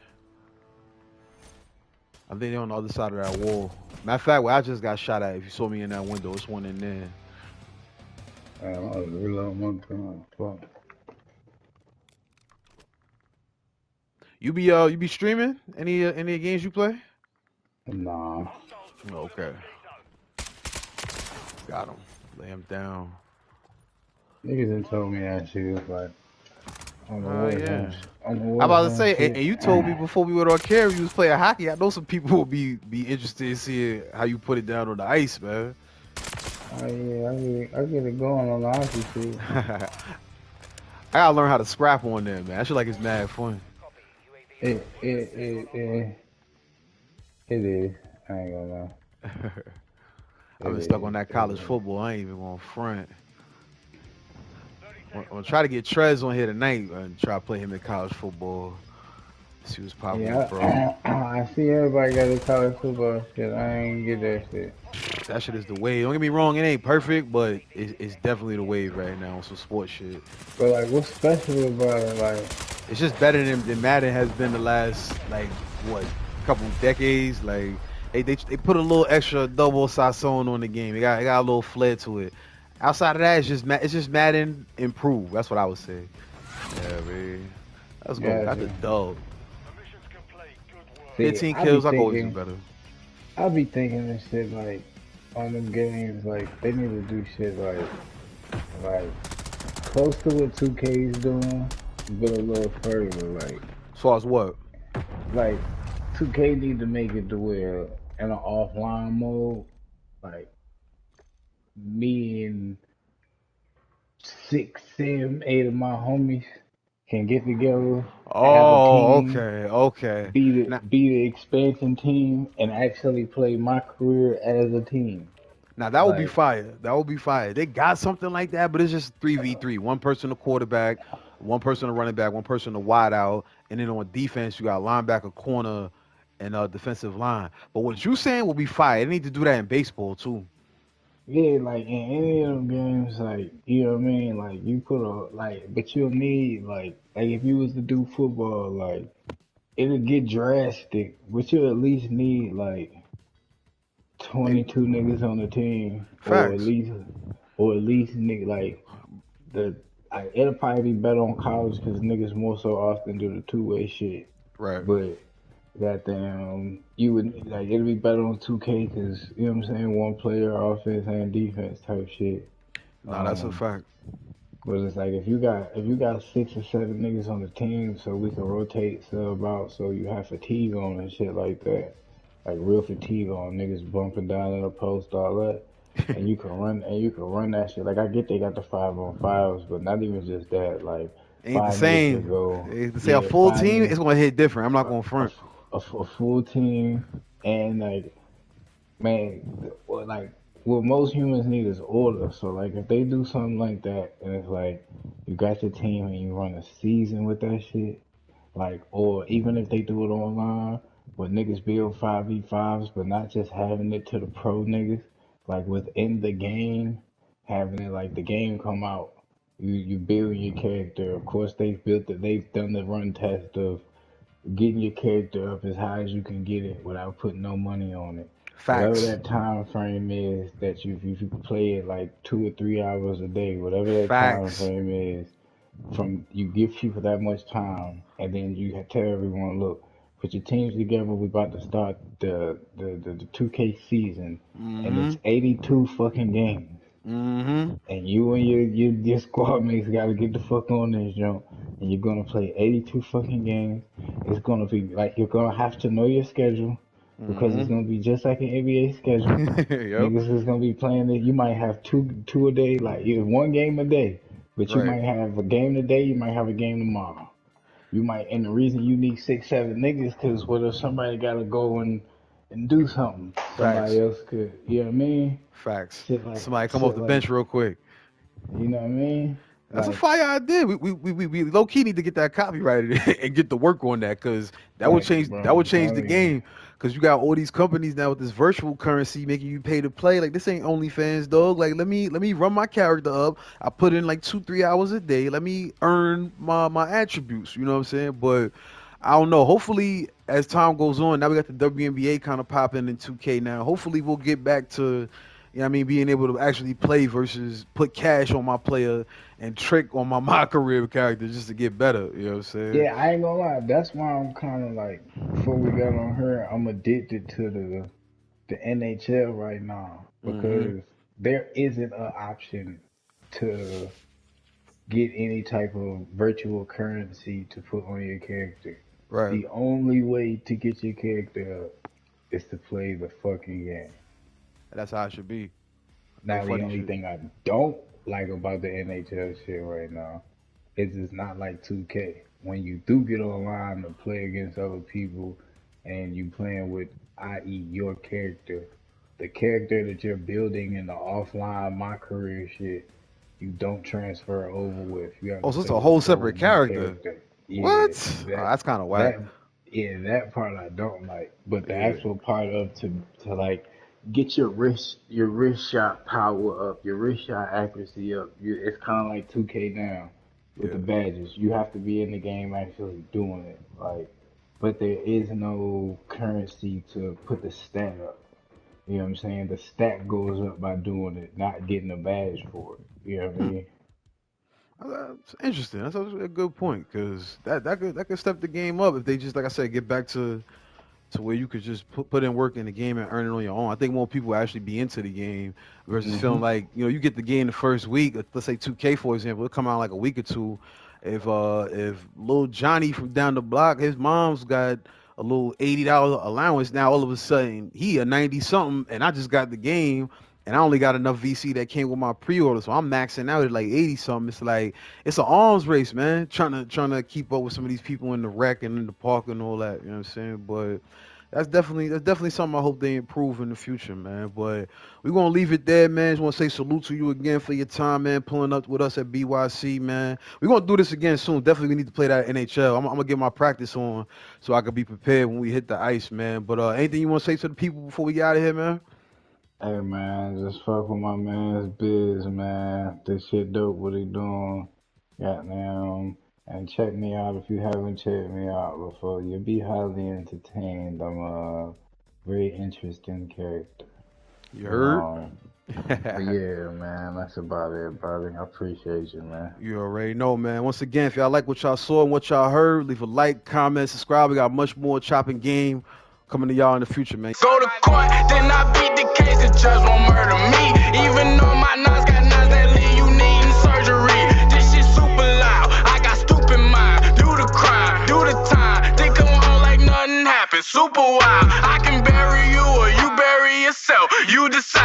I think they're on the other side of that wall. Matter of fact, where I just got shot at. If you saw me in that window, it's one in there. I was reload my gun. Fuck. You be streaming any games you play? Nah. Okay, got him. Lay him down. Niggas done told me that shit was like on the Yeah. I about to Warzone say, shit. and you told me before we went on camera you was playing hockey. I know some people will be interested in seeing how you put it down on the ice, man. Oh yeah, I get it going on the hockey shit. I gotta learn how to scrap on there, man. I feel like it's mad fun. It is. I ain't gonna lie. I've It been stuck is. on that It college is. football. I ain't even gonna front. I'm gonna try to get Trez on here tonight and try to play him in college football. See what's popping with Yeah, bro. I see everybody got their college football shit. I ain't get that shit. That shit is the wave. Don't get me wrong, it ain't perfect, but it's definitely the wave right now on some sports shit. But like, what's special about it? Like, It's just better than Madden has been the last like what couple decades. Like they put a little extra double sazon on the game. It got a little flair to it. Outside of that, it's just Madden improved. That's what I would say. Yeah, man. Let's go. Got the gotcha. dub. See, 15 kills. I can always do better. I be thinking this shit like on them games, like they need to do shit like close to what 2K is doing, but a little further. As far as what? Like 2K need to make it to where in an offline mode, like me and 6, 7, 8 of my homies can get together, have a Oh, team, okay. Now, be the expansion team, and actually play my career as a team. now that would be Like, fire. That would be fire. They got something like that, but it's just 3v3. One person the quarterback, one person the running back, one person the wide out, and then on defense you got linebacker, corner, and defensive line. But what you saying will be fire. They need to do that in baseball too. yeah, like in any of them games, like you know what I mean. Like you put a like, but you'll need like if you was to do football, like it'll get drastic, but you'll at least need like Maybe 22 niggas on the team, facts. or at least nigga like the. It'll probably be better on college because niggas more so often do the two-way shit. Right. But Goddamn, you would like it'd be better on 2K because you know what I'm saying, one player, offense and defense type shit. Nah, that's a Um, fact. but it's like if you got 6 or 7 niggas on the team, so we can rotate sub out, so you have fatigue on and shit like that, like real fatigue on niggas bumping down in the post, all that. And you can run that shit. Like I get they got the 5-on-5s, but not even just that. Like Ain't the five niggas could same. go, To say a yeah, full five team, niggas, it's gonna hit different. I'm not a, gonna a, front. a full team, and like man, well, like what most humans need is order. So like if they do something like that, and it's like you got your team and you run a season with that shit, like or even if they do it online, where niggas build 5v5s, but not just having it to the pro niggas, like within the game, having it like the game come out. You build your character. Of course, they've built it. They've done the run test of getting your character up as high as you can get it without putting no money on it. Whatever Facts. that time frame is that you if you play it like 2 or 3 hours a day, whatever that time Facts. frame is, from you give people that much time, and then you tell everyone, look, put your teams together. We're about to start the 2K season, and Mm-hmm. it's 82 fucking games. Mm-hmm. And you and your squad mates gotta get the fuck on this jump, and you're gonna play 82 fucking games. It's gonna be like you're gonna have to know your schedule because it's Mm-hmm. gonna be just like an NBA schedule. Yep. Niggas is gonna be playing it. You might have two a day, like either one game a day, but you Right. might have a game today. You might have a game tomorrow. You might, and the reason you need 6, 7 niggas, cause what if somebody gotta go and do something? Somebody Facts. else could, you know what I mean? Facts. Shit like Somebody come off shit the like bench real quick. you know what I mean? That's a Like fire idea. We low key need to get that copyrighted and get to work on that because facts, bro. that would I'm change the telling you. game. Because you got all these companies now with this virtual currency making you pay to play. Like this ain't OnlyFans, dog. Like let me run my character up. I put in like 2 3 hours a day. Let me earn my attributes. You know what I'm saying? But I don't know. Hopefully, as time goes on, now we got the WNBA kind of popping in 2K now. Hopefully, we'll get back to, you know what I mean, being able to actually play versus put cash on my player and trick on my career character just to get better. You know what I'm saying? Yeah, I ain't gonna lie. That's why I'm kind of like, before we got on her, I'm addicted to the NHL right now Hmm. because there isn't an option to get any type of virtual currency to put on your character. Right. The only way to get your character up is to play the fucking game. That's how it should be. No Now, the funny only shit. thing I don't like about the NHL shit right now is it's not like 2K. When you do get online to play against other people and you playing with, i.e., your character, the character that you're building in the offline my career shit, you don't transfer over with. You have Oh, to so it's play a with a whole whole separate new character. character. Yeah, What? Oh, that that's kind of whack. that yeah, that part I don't like. But the Yeah. actual part of to like get your wrist shot power up, your wrist shot accuracy up. It's kind of like 2K now with Yeah. the badges. You have to be in the game actually doing it. Like, but there is no currency to put the stat up. You know what I'm saying? The stat goes up by doing it, not getting a badge for it. You know what I Hmm. mean? That's interesting. That's actually a good point because that could step the game up if they just like I said get back to where you could just put in work in the game and earn it on your own. I think more people actually be into the game versus Hmm. feeling like you get the game the first week. Let's say 2K for example, it'll come out like a week or two. If little Johnny from down the block, his mom's got a little $80 allowance. Now all of a sudden he a 90 something, and I just got the game. And I only got enough VC that came with my pre-order, so I'm maxing out at like 80 something. It's like it's an arms race, man. Trying to keep up with some of these people in the rec and in the park and all that. You know what I'm saying? But that's definitely something I hope they improve in the future, man. But we're gonna leave it there, man. Just wanna say salute to you again for your time, man, pulling up with us at BYC, man. We're gonna do this again soon. Definitely we need to play that NHL. I'm gonna get my practice on so I can be prepared when we hit the ice, man. But anything you wanna say to the people before we get out of here, man? Hey man, just fuck with my man's biz, man. This shit dope. What he doing? Goddamn. And check me out if you haven't checked me out before. You'll be highly entertained. I'm a very interesting character. You You heard? know. But yeah, man, that's about it, brother. I appreciate you, man. You already know, man. Once again, if y'all like what y'all saw and what y'all heard, leave a like, comment, subscribe. We got much more Choppin' Game coming to y'all in the future, man. Go to court, then I beat the case, the judge won't murder me. Even though my nuts got nuts that leave you needing surgery. This shit super loud, I got stupid mind. Do the crime, do the time, then come home like nothing happened. Super wild, I can bury you or you bury yourself, you decide.